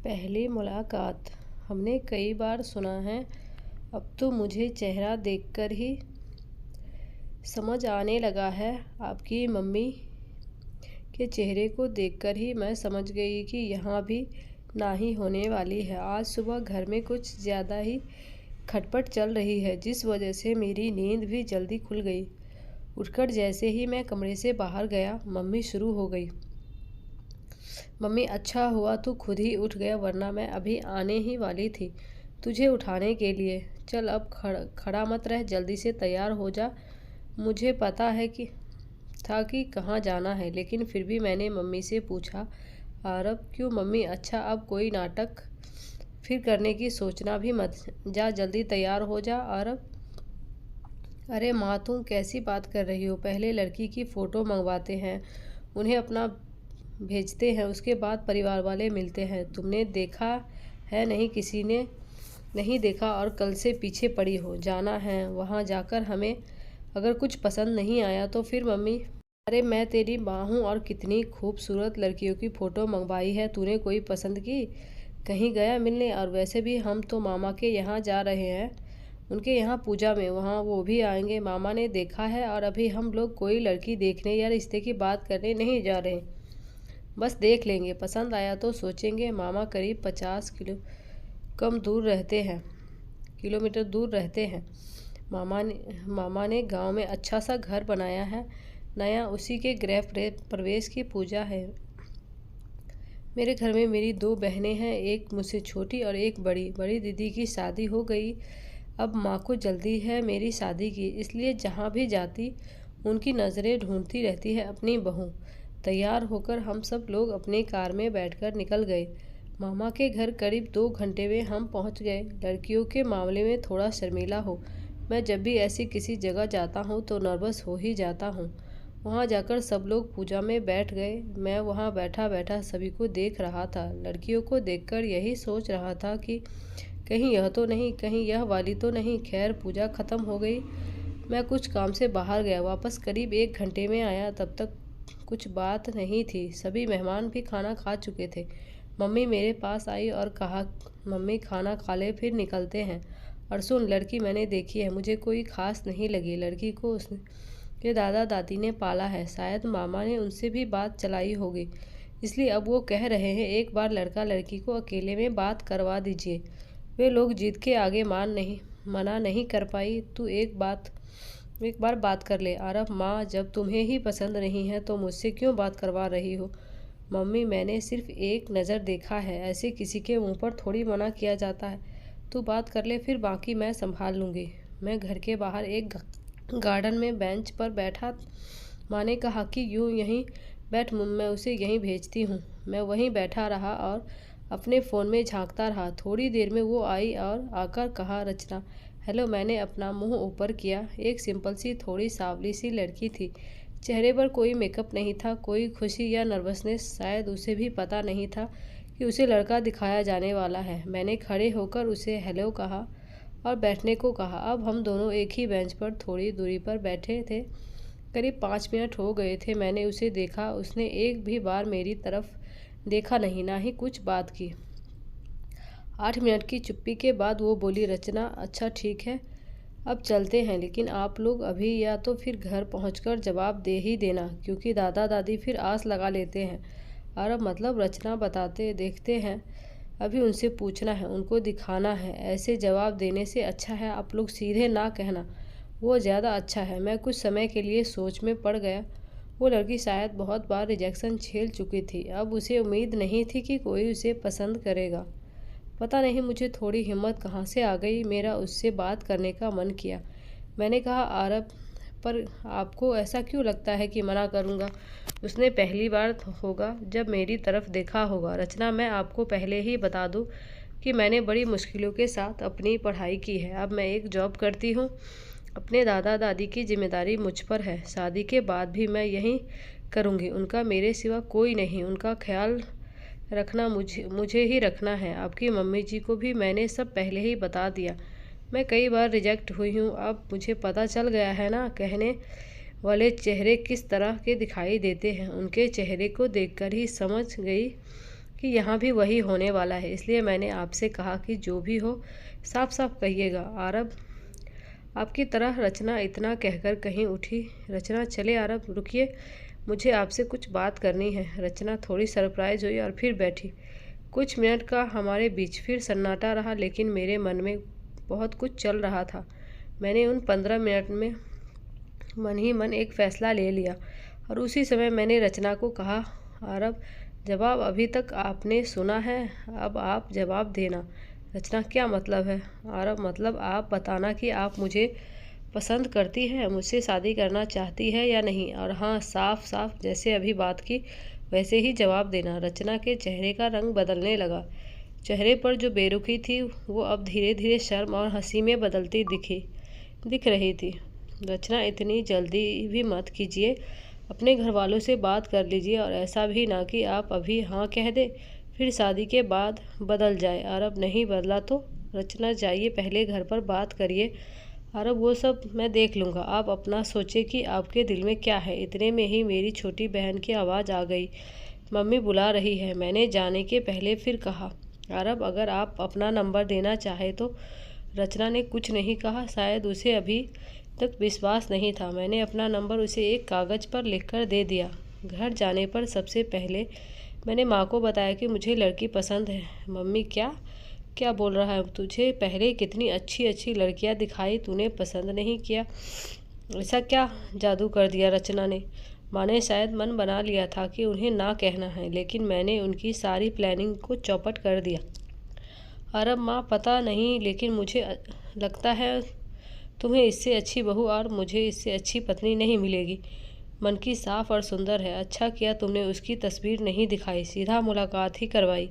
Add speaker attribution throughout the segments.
Speaker 1: पहली मुलाकात। हमने कई बार सुना है, अब तो मुझे चेहरा देखकर ही समझ आने लगा है। आपकी मम्मी के चेहरे को देखकर ही मैं समझ गई कि यहाँ भी ना ही होने वाली है। आज सुबह घर में कुछ ज़्यादा ही खटपट चल रही है, जिस वजह से मेरी नींद भी जल्दी खुल गई। उठकर जैसे ही मैं कमरे से बाहर गया, मम्मी शुरू हो गई। मम्मी, अच्छा हुआ तू खुद ही उठ गया, वरना मैं अभी आने ही वाली थी तुझे उठाने के लिए। चल अब खड़ा मत रह, जल्दी से तैयार हो जा। मुझे पता है कि कहाँ जाना है, लेकिन फिर भी मैंने मम्मी से पूछा, आरब क्यों मम्मी? अच्छा, अब कोई नाटक फिर करने की सोचना भी मत। जा जल्दी तैयार हो जा आरब। अरे माँ, तुम कैसी बात कर रही हो? पहले लड़की की फ़ोटो मंगवाते हैं, उन्हें अपना भेजते हैं, उसके बाद परिवार वाले मिलते हैं। तुमने देखा है नहीं, किसी ने नहीं देखा और कल से पीछे पड़ी हो। जाना है, वहाँ जाकर हमें अगर कुछ पसंद नहीं आया तो फिर मम्मी। अरे मैं तेरी माँ हूँ और कितनी खूबसूरत लड़कियों की फ़ोटो मंगवाई है, तूने कोई पसंद की? कहीं गया मिलने? और वैसे भी हम तो मामा के यहाँ जा रहे हैं, उनके यहाँ पूजा में, वहाँ वो भी आएंगे। मामा ने देखा है और अभी हम लोग कोई लड़की देखने या रिश्ते की बात करने नहीं जा रहे, बस देख लेंगे, पसंद आया तो सोचेंगे। मामा करीब 50 किलोमीटर दूर रहते हैं। मामा ने गांव में अच्छा सा घर बनाया है नया, उसी के गृह प्रवेश की पूजा है। मेरे घर में मेरी 2 बहनें हैं, एक मुझसे छोटी और एक बड़ी। बड़ी दीदी की शादी हो गई, अब माँ को जल्दी है मेरी शादी की, इसलिए जहाँ भी जाती उनकी नज़रें ढूंढती रहती है अपनी बहू। तैयार होकर हम सब लोग अपनी कार में बैठकर निकल गए। मामा के घर करीब 2 घंटे में हम पहुंच गए। लड़कियों के मामले में थोड़ा शर्मीला हूँ मैं, जब भी ऐसी किसी जगह जाता हूँ तो नर्वस हो ही जाता हूँ। वहाँ जाकर सब लोग पूजा में बैठ गए। मैं वहाँ बैठा बैठा सभी को देख रहा था। लड़कियों को देखकर यही सोच रहा था कि कहीं यह तो नहीं, कहीं यह वाली तो नहीं। खैर, पूजा ख़त्म हो गई। मैं कुछ काम से बाहर गया, वापस करीब 1 घंटे में आया। तब तक कुछ बात नहीं थी, सभी मेहमान भी खाना खा चुके थे। मम्मी मेरे पास आई और कहा, मम्मी खाना खा ले, फिर निकलते हैं। और सुन, लड़की मैंने देखी है, मुझे कोई खास नहीं लगी। लड़की को उसके दादा दादी ने पाला है, शायद मामा ने उनसे भी बात चलाई होगी, इसलिए अब वो कह रहे हैं एक बार लड़का लड़की को अकेले में बात करवा दीजिए। वे लोग जिद के आगे मना नहीं कर पाई। तू एक बार बात कर ले आरब। माँ, जब तुम्हें ही पसंद नहीं है तो मुझसे क्यों बात करवा रही हो? मम्मी, मैंने सिर्फ एक नज़र देखा है, ऐसे किसी के मुंह पर थोड़ी मना किया जाता है। तू बात कर ले, फिर बाकी मैं संभाल लूँगी। मैं घर के बाहर एक गार्डन में बेंच पर बैठा। माँ ने कहा कि यूँ यहीं बैठ, मैं उसे यहीं भेजती हूँ। मैं वहीं बैठा रहा और अपने फ़ोन में झांकता रहा। थोड़ी देर में वो आई और आकर कहा, रचना। हेलो। मैंने अपना मुंह ऊपर किया। एक सिंपल सी, थोड़ी सांवली सी लड़की थी। चेहरे पर कोई मेकअप नहीं था, कोई खुशी या नर्वसनेस। शायद उसे भी पता नहीं था कि उसे लड़का दिखाया जाने वाला है। मैंने खड़े होकर उसे हेलो कहा और बैठने को कहा। अब हम दोनों एक ही बेंच पर थोड़ी दूरी पर बैठे थे। करीब 5 मिनट हो गए थे मैंने उसे देखा। उसने एक भी बार मेरी तरफ देखा नहीं, ना ही कुछ बात की। 8 मिनट की चुप्पी के बाद वो बोली, रचना, अच्छा ठीक है, अब चलते हैं, लेकिन आप लोग अभी या तो फिर घर पहुंचकर जवाब दे ही देना, क्योंकि दादा दादी फिर आस लगा लेते हैं। अरब मतलब? रचना, बताते देखते हैं, अभी उनसे पूछना है, उनको दिखाना है। ऐसे जवाब देने से अच्छा है आप लोग सीधे ना कहना, वो ज़्यादा अच्छा है। मैं कुछ समय के लिए सोच में पड़ गया। वो लड़की शायद बहुत बार रिजेक्शन झेल चुकी थी, अब उसे उम्मीद नहीं थी कि कोई उसे पसंद करेगा। पता नहीं मुझे थोड़ी हिम्मत कहाँ से आ गई, मेरा उससे बात करने का मन किया। मैंने कहा, आरब, पर आपको ऐसा क्यों लगता है कि मना करूँगा? उसने पहली बार होगा जब मेरी तरफ देखा होगा। रचना, मैं आपको पहले ही बता दूँ कि मैंने बड़ी मुश्किलों के साथ अपनी पढ़ाई की है। अब मैं एक जॉब करती हूँ, अपने दादा दादी की जिम्मेदारी मुझ पर है। शादी के बाद भी मैं यही करूँगी, उनका मेरे सिवा कोई नहीं। उनका ख्याल रखना मुझे ही रखना है। आपकी मम्मी जी को भी मैंने सब पहले ही बता दिया। मैं कई बार रिजेक्ट हुई हूँ, अब मुझे पता चल गया है ना, कहने वाले चेहरे किस तरह के दिखाई देते हैं। उनके चेहरे को देखकर ही समझ गई कि यहाँ भी वही होने वाला है, इसलिए मैंने आपसे कहा कि जो भी हो साफ साफ कहिएगा। आरब आपकी तरह रचना इतना कहकर कहीं उठी। रचना चले आरब, रुकिए, मुझे आपसे कुछ बात करनी है। रचना थोड़ी सरप्राइज हुई और फिर बैठी। कुछ मिनट का हमारे बीच फिर सन्नाटा रहा, लेकिन मेरे मन में बहुत कुछ चल रहा था। मैंने उन 15 मिनट में मन ही मन एक फ़ैसला ले लिया और उसी समय मैंने रचना को कहा, आरब, जवाब अभी तक आपने सुना है, अब आप जवाब देना। रचना, क्या मतलब है? आरब, मतलब आप बताना कि आप मुझे पसंद करती है, मुझसे शादी करना चाहती है या नहीं, और हाँ, साफ साफ जैसे अभी बात की वैसे ही जवाब देना। रचना के चेहरे का रंग बदलने लगा। चेहरे पर जो बेरुखी थी वो अब धीरे धीरे शर्म और हंसी में बदलती दिख रही थी। रचना, इतनी जल्दी भी मत कीजिए, अपने घर वालों से बात कर लीजिए, और ऐसा भी ना कि आप अभी हाँ कह दे फिर शादी के बाद बदल जाए। आरब, नहीं बदला तो? रचना, जाइए पहले घर पर बात करिए। आरब, वो सब मैं देख लूँगा, आप अपना सोचिए कि आपके दिल में क्या है। इतने में ही मेरी छोटी बहन की आवाज़ आ गई, मम्मी बुला रही है। मैंने जाने के पहले फिर कहा, आरब, अगर आप अपना नंबर देना चाहे तो। रचना ने कुछ नहीं कहा, शायद उसे अभी तक विश्वास नहीं था। मैंने अपना नंबर उसे एक कागज़ पर लिखकर दे दिया। घर जाने पर सबसे पहले मैंने माँ को बताया कि मुझे लड़की पसंद है। मम्मी, क्या क्या बोल रहा है? तुझे पहले कितनी अच्छी अच्छी लड़कियाँ दिखाई, तूने पसंद नहीं किया? ऐसा क्या जादू कर दिया रचना ने? माँ ने शायद मन बना लिया था कि उन्हें ना कहना है, लेकिन मैंने उनकी सारी प्लानिंग को चौपट कर दिया। अरब, माँ, पता नहीं, लेकिन मुझे लगता है तुम्हें इससे अच्छी बहू और मुझे इससे अच्छी पत्नी नहीं मिलेगी। मन की साफ और सुंदर है। अच्छा किया तुमने उसकी तस्वीर नहीं दिखाई, सीधा मुलाकात ही करवाई।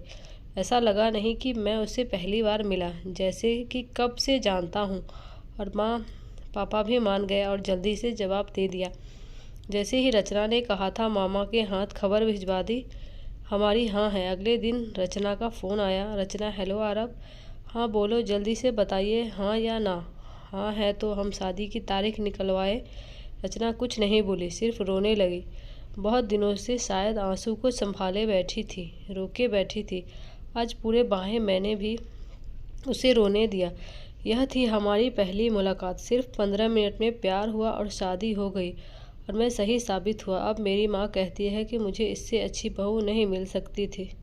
Speaker 1: ऐसा लगा नहीं कि मैं उससे पहली बार मिला, जैसे कि कब से जानता हूँ। और माँ पापा भी मान गए और जल्दी से जवाब दे दिया। जैसे ही रचना ने कहा था, मामा के हाथ खबर भिजवा दी, हमारी हाँ है। अगले दिन रचना का फ़ोन आया। रचना, हेलो आरब। हाँ बोलो, जल्दी से बताइए, हाँ या ना। हाँ है तो हम शादी की तारीख निकलवाए। रचना कुछ नहीं बोली, सिर्फ रोने लगी। बहुत दिनों से शायद आंसू को संभाले बैठी थी, रोके बैठी थी। आज पूरे बाहें मैंने भी उसे रोने दिया। यह थी हमारी पहली मुलाकात। सिर्फ 15 मिनट में प्यार हुआ और शादी हो गई, और मैं सही साबित हुआ। अब मेरी माँ कहती है कि मुझे इससे अच्छी बहू नहीं मिल सकती थी।